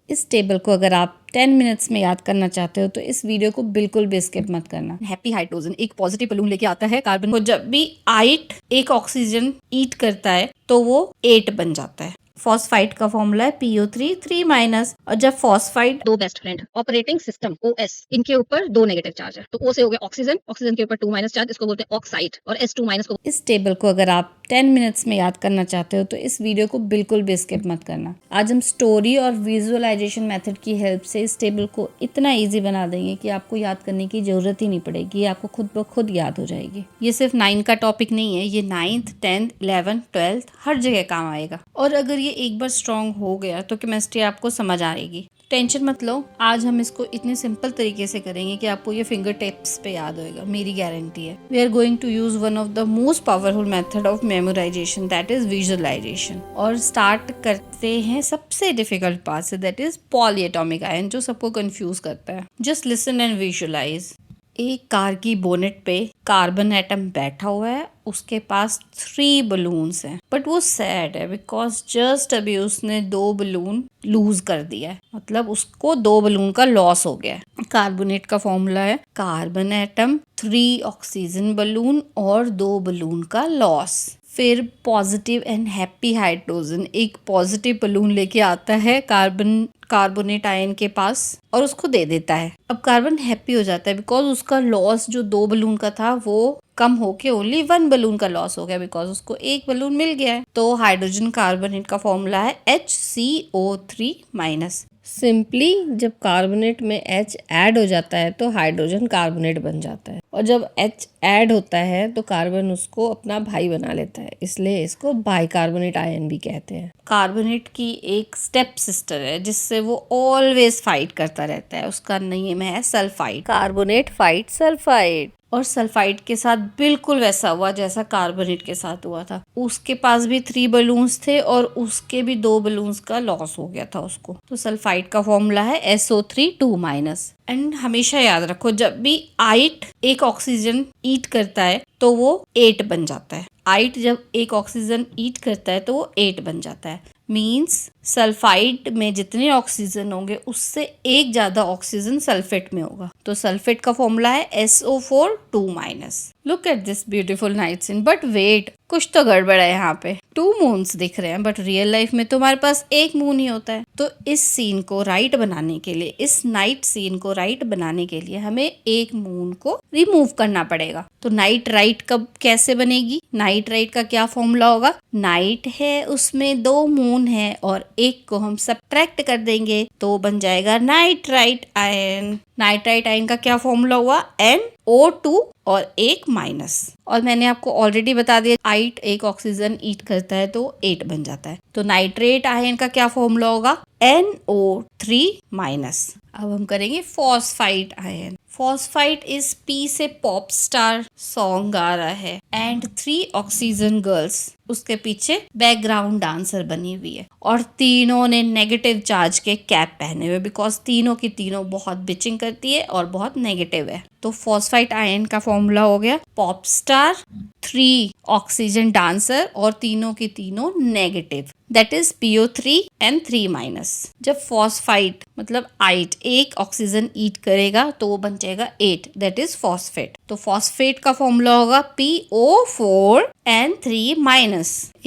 इस टेबल को अगर आप 10 मिनट्स में याद करना चाहते हो तो इस वीडियो को बिल्कुल भी स्किप मत करना। हैप्पी हाइड्रोजन एक पॉजिटिव बलून लेके आता है कार्बन को। जब भी 8 एक ऑक्सीजन ईट करता है तो वो 8 बन जाता है। फॉस्फाइड का फॉर्मूला है PO3 3- और जब फॉस्फाइड दो best friend operating system OS, इनके ऊपर दो नेगेटिव चार्ज है, तो O से हो गया ऑक्सीजन, ऑक्सीजन के ऊपर 2- चार्ज, इसको बोलते हैं ऑक्साइड, और S2- को। इस टेबल को अगर आप 10 मिनट्स में याद करना चाहते हो तो इस वीडियो को बिल्कुल भी स्किप मत करना। आज हम स्टोरी और विजुअलाइजेशन मेथड की हेल्प से इस टेबल को इतना इजी बना देंगे कि आपको याद करने की जरूरत ही नहीं पड़ेगी, आपको खुद ब खुद याद हो जाएगी। ये सिर्फ 9 का टॉपिक नहीं है, ये 9th 10th 11th 12th हर जगह काम आएगा। और अगर ये एक बार स्ट्रॉन्ग हो गया तो केमिस्ट्री आपको समझ आएगी। टेंशन मत लो, आज हम इसको इतने सिंपल तरीके से करेंगे कि आपको ये फिंगर टिप्स पे याद होएगा, मेरी गारंटी है। We are going to use one of the most powerful method of memorisation, that is visualisation. और स्टार्ट करते हैं सबसे डिफिकल्ट पार्ट से, दैट इज पॉलीएटॉमिक आयन, जो सबको कंफ्यूज करता है। Just listen and visualise. एक कार की बोनेट पे कार्बन एटम बैठा हुआ है, उसके पास 3 बलून्स हैं, बट वो सैड है बिकॉज जस्ट अभी उसने 2 बलून लूज कर दिया है, मतलब उसको 2 बलून का लॉस हो गया है। कार्बोनेट का फॉर्मूला है कार्बन एटम 3 ऑक्सीजन बलून और 2 बलून का लॉस। फिर पॉजिटिव एंड हैप्पी हाइड्रोजन एक पॉजिटिव बलून लेके आता है कार्बोनेट आयन के पास और उसको दे देता है। अब कार्बन हैप्पी हो जाता है बिकॉज उसका लॉस जो 2 बलून का था वो कम होके ओनली 1 बलून का लॉस हो गया बिकॉज उसको 1 बलून मिल गया है। तो हाइड्रोजन कार्बोनेट का फॉर्मूला है HCO3-। सिंपली जब कार्बोनेट में H ऐड हो जाता है तो हाइड्रोजन कार्बोनेट बन जाता है, और जब H ऐड होता है तो कार्बन उसको अपना भाई बना लेता है, इसलिए इसको बाइकार्बोनेट आयन भी कहते हैं। कार्बोनेट की एक स्टेप सिस्टर है जिससे वो ऑलवेज फाइट करता रहता है, उसका नेम है सल्फाइड। Carbonate fight sulphide. और सल्फाइड के साथ बिल्कुल वैसा हुआ जैसा कार्बोनेट के साथ हुआ था। उसके पास भी 3 बलून्स थे और उसके भी 2 बलून्स का लॉस हो गया था उसको। तो सल्फाइड का फॉर्मूला है SO3 2-। एंड हमेशा याद रखो, जब भी 8 एक ऑक्सीजन ईट करता है तो वो 8 बन जाता है। 8 जब एक ऑक्सीजन ईट करता है तो वो 8 बन जाता है। मीन्स सल्फाइड में जितने ऑक्सीजन होंगे उससे एक ज्यादा ऑक्सीजन सल्फेट में होगा। तो सल्फेट का फॉर्मूला है SO4 2-। Look at this beautiful night scene, but wait, कुछ तो गड़बड़ है यहाँ पे। 2 मून्स दिख रहे हैं बट रियल लाइफ में तुम्हारे पास 1 मून ही होता है। तो इस सीन को राइट बनाने के लिए, इस नाइट सीन को राइट बनाने के लिए हमें 1 मून को रिमूव करना पड़ेगा। तो नाइट राइट कब कैसे बनेगी? नाइट राइट का क्या फॉर्मूला होगा? नाइट है, उसमें 2 मून है और 1 को हम सब्ट्रैक्ट कर देंगे तो बन जाएगा नाइट्राइट आयन। नाइट्राइट आयन का क्या फॉर्मूला हुआ? NO2 और 1 माइनस। और मैंने आपको ऑलरेडी बता दिया 8 एक ऑक्सीजन ईट करता है तो 8 बन जाता है। तो नाइट्रेट आयन का क्या फॉर्मूला होगा? NO3-। अब हम करेंगे फॉस्फाइड आयन। फॉस्फाइड इस P से पॉप स्टार सॉन्ग आ रहा है एंड 3 ऑक्सीजन गर्ल्स उसके पीछे बैकग्राउंड डांसर बनी हुई है, और तीनों ने नेगेटिव चार्ज के कैप पहने हुए बिकॉज तीनों की तीनों बहुत बिचिंग करती है और बहुत नेगेटिव है। तो फॉस्फाइड आयन का फॉर्मूला हो गया पॉप स्टार 3 ऑक्सीजन डांसर और तीनों की तीनों negative, that is PO3 and 3-। जब फॉस्फाइड मतलब 8 एक ऑक्सीजन ईट करेगा तो वो बन जाएगा 8, दैट इज फॉस्फेट। तो फॉस्फेट का फॉर्मूला होगा PO4 and 3-।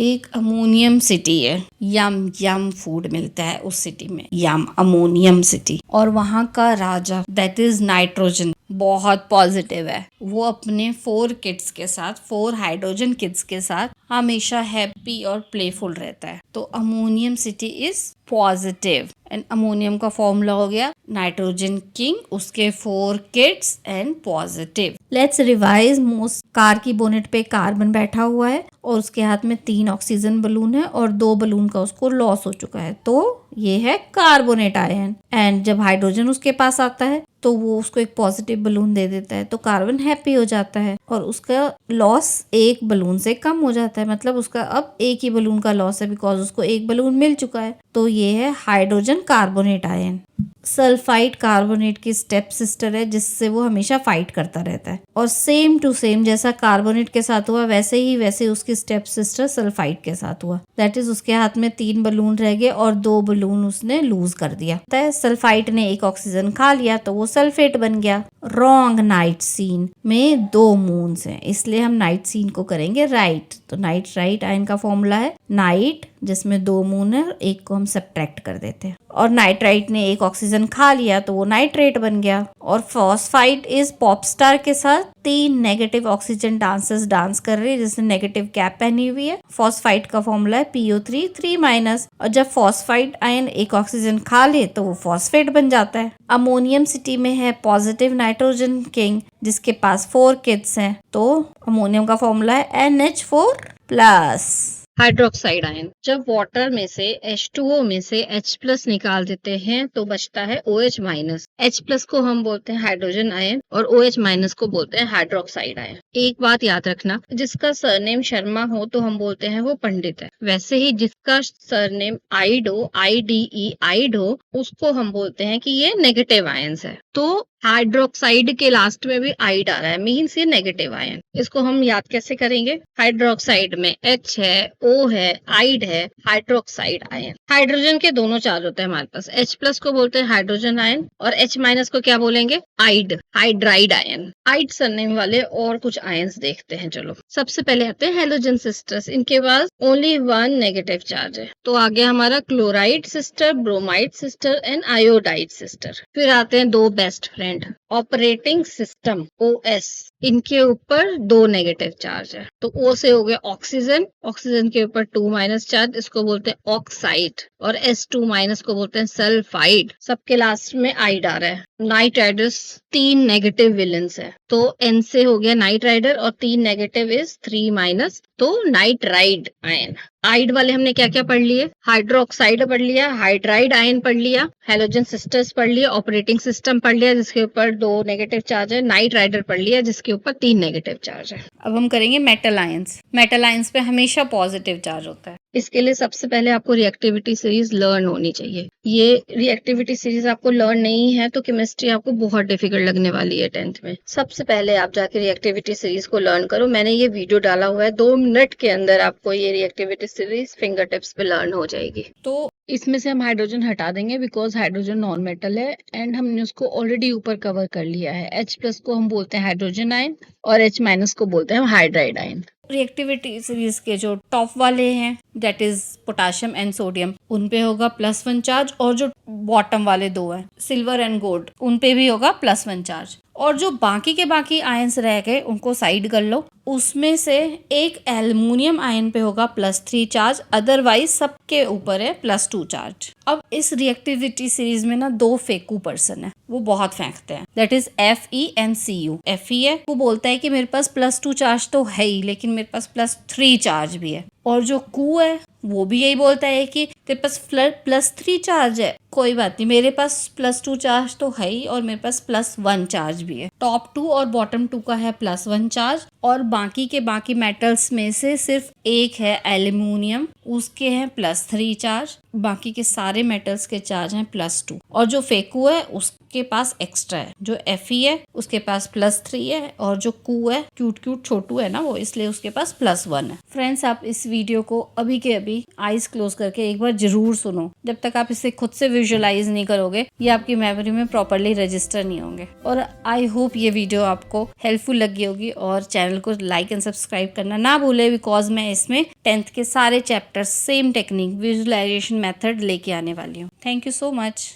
एक अमोनियम सिटी है, यम फूड मिलता है उस सिटी में, यम अमोनियम सिटी, और वहां का राजा दैट इज नाइट्रोजन बहुत पॉजिटिव है। वो अपने 4 किड्स के साथ, 4 हाइड्रोजन किड्स के साथ हमेशा हैप्पी और प्लेफुल रहता है। तो ammonium city is positive and ammonium का फॉर्मूला हो गया नाइट्रोजन किंग, उसके 4 kids and positive. Let's revise. Most car की बोनेट पे कार्बन बैठा हुआ है और उसके हाथ में 3 ऑक्सीजन बलून है और 2 बलून का उसको लॉस हो चुका है, तो ये है कार्बोनेट आयन। एंड जब हाइड्रोजन उसके पास आता है तो वो उसको एक पॉजिटिव बलून दे देता है, तो कार्बन हैप्पी हो जाता है और उसका लॉस 1 बलून से कम हो जाता है, मतलब उसका अब 1 ही बलून का लॉस है बिकॉज उसको 1 बलून मिल चुका है। तो ये है hydrogen carbonate ion. Sulphide carbonate की स्टेप सिस्टर है, जिससे वो हमेशा फाइट करता रहता है। और सेम टू सेम जैसा कार्बोनेट के साथ हुआ वैसे उसकी स्टेप सिस्टर सल्फाइड के साथ हुआ। दैट इज उसके हाथ में 3 बलून रह गए और 2 बलून उसने लूज कर दिया। सल्फाइड ने एक ऑक्सीजन खा लिया तो वो सल्फेट बन गया। रॉन्ग, नाइट सीन में 2 मून्स हैं, इसलिए हम नाइट सीन को करेंगे राइट। तो नाइट्राइट आयन का फॉर्मूला है नाइट, जिसमें 2 मून है, एक को हम सब्ट्रैक्ट कर देते हैं। और नाइट्राइट ने एक ऑक्सीजन खा लिया तो वो नाइट्रेट बन गया। और फॉस्फाइड इज पॉपस्टार के साथ 3 नेगेटिव ऑक्सीजन डांसर्स डांस कर रही है, जिसने नेगेटिव कैप पहनी हुई है। फॉस्फाइड का फॉर्मूला है PO3 3-। और जब फॉस्फाइड आयन एक ऑक्सीजन खा ले तो वो फॉस्फेट बन जाता है। अमोनियम सिटी में है पॉजिटिव नाइट्रोजन किंग, जिसके पास 4 किड्स हैं, तो अमोनियम का फॉर्मूला है NH4+। हाइड्रोक्साइड आयन, जब वाटर में से H2O में से H+ निकाल देते हैं तो बचता है OH-। H+ को हम बोलते हैं हाइड्रोजन आयन और OH- को बोलते हैं हाइड्रोक्साइड आयन। एक बात याद रखना, जिसका सरनेम शर्मा हो तो हम बोलते हैं वो पंडित है। वैसे ही जिसका सरनेम आइड हो, IDE आइड हो, उसको हम बोलते हैं कि ये नेगेटिव आयंस है। तो हाइड्रोक्साइड के लास्ट में भी आइड आ रहा है, मीन्स ये नेगेटिव आयन। इसको हम याद कैसे करेंगे? हाइड्रोक्साइड में H है, O है, आइड है, हाइड्रोक्साइड आयन। हाइड्रोजन के दोनों चार्ज होते हैं हमारे पास। H+ को बोलते हैं हाइड्रोजन आयन और H- को क्या बोलेंगे? आइड, हाइड्राइड आयन। आइड सरनेम वाले और कुछ आयंस देखते हैं। चलो, सबसे पहले आते हैं हैलोजन सिस्टर्स। इनके पास ओनली 1 नेगेटिव चार्ज है। तो आगे हमारा chloride sister, bromide sister and iodide sister. फिर आते हैं 2 best friend. Operating system OS, इनके ऊपर 2 नेगेटिव चार्ज है। तो O से हो गया ऑक्सीजन, ऑक्सीजन के ऊपर 2- चार्ज, इसको बोलते हैं ऑक्साइड। और S2- को बोलते हैं सल्फाइड। सबके लास्ट में आइड आ रहा है। नाइट राइडर्स 3 नेगेटिव विलेंस है, तो N से हो गया नाइट राइडर और 3 नेगेटिव इज 3-, तो नाइट्राइड आयन। आइड वाले हमने क्या क्या पढ़ लिए? हाइड्रोक्साइड पढ़ लिया, हाइड्राइड आयन पढ़ लिया, हैलोजन सिस्टर्स पढ़ लिया, ऑपरेटिंग सिस्टम पढ़ लिया जिसके ऊपर 2 नेगेटिव चार्ज है, नाइट राइडर पढ़ लिया जिसके ऊपर 3 नेगेटिव चार्ज है। अब हम करेंगे मेटल आयंस। मेटल आयंस पे हमेशा पॉजिटिव चार्ज होता है। इसके लिए सबसे पहले आपको रिएक्टिविटी सीरीज लर्न होनी चाहिए। ये रिएक्टिविटी सीरीज आपको लर्न नहीं है तो केमिस्ट्री आपको बहुत डिफिकल्ट लगने वाली है 10th में। सबसे पहले आप जाके रिएक्टिविटी सीरीज को लर्न करो। मैंने ये वीडियो डाला हुआ है, 2 मिनट के अंदर आपको ये रिएक्टिविटी सीरीज फिंगर टिप्स पे लर्न हो जाएगी। तो इसमें से हम हाइड्रोजन हटा देंगे बिकॉज हाइड्रोजन नॉन मेटल है एंड हमने उसको ऑलरेडी ऊपर कवर कर लिया है। H+ को हम बोलते हैं हाइड्रोजन आयन और H- को बोलते हैं हाइड्राइड आयन। रिएक्टिविटी सीरीज के जो टॉप वाले हैं that is potassium and sodium, उन पे होगा +1 चार्ज। और जो बॉटम वाले 2 हैं सिल्वर एंड गोल्ड, उन पे भी होगा +1 चार्ज। और जो बाकी के बाकी आयंस रह गए उनको साइड कर लो। उसमें से एक एल्युमिनियम आयन पे होगा +3 चार्ज, अदरवाइज सबके ऊपर है +2 चार्ज। अब इस रिएक्टिविटी सीरीज में ना 2 फेकू पर्सन है, वो बहुत फेंकते हैं। That is Fe and Cu। Fe है, वो बोलता है कि मेरे पास +2 चार्ज तो है ही, लेकिन मेरे पास +3 चार्ज भी है। और जो Cu है वो भी यही बोलता है कि तेरे पास +3 चार्ज है, कोई बात नहीं, मेरे पास +2 चार्ज तो है ही और मेरे पास +1 चार्ज भी है। टॉप 2 और बॉटम 2 का है +1 चार्ज और बाकी के बाकी मेटल्स में से सिर्फ एक है एल्युमिनियम, उसके हैं +3 चार्ज। बाकी के सारे मेटल्स के चार्ज हैं +2। और जो फेकू है उसके पास एक्स्ट्रा है। जो Fe है उसके पास +3 है और जो Cu है, क्यूट छोटू है ना वो, इसलिए उसके पास +1 है। फ्रेंड्स, आप इस वीडियो को अभी के अभी आईज क्लोज करके एक बार जरूर सुनो। जब तक आप इसे खुद से विजुअलाइज नहीं करोगे ये आपकी मेमोरी में प्रॉपरली रजिस्टर नहीं होंगे। और आई होप ये वीडियो आपको हेल्पफुल लगी होगी और चैनल को लाइक एंड सब्सक्राइब करना ना भूले, बिकॉज मैं इसमें 10th के सारे chapter same technique visualisation method लेके आने वाली हूँ। Thank you so much.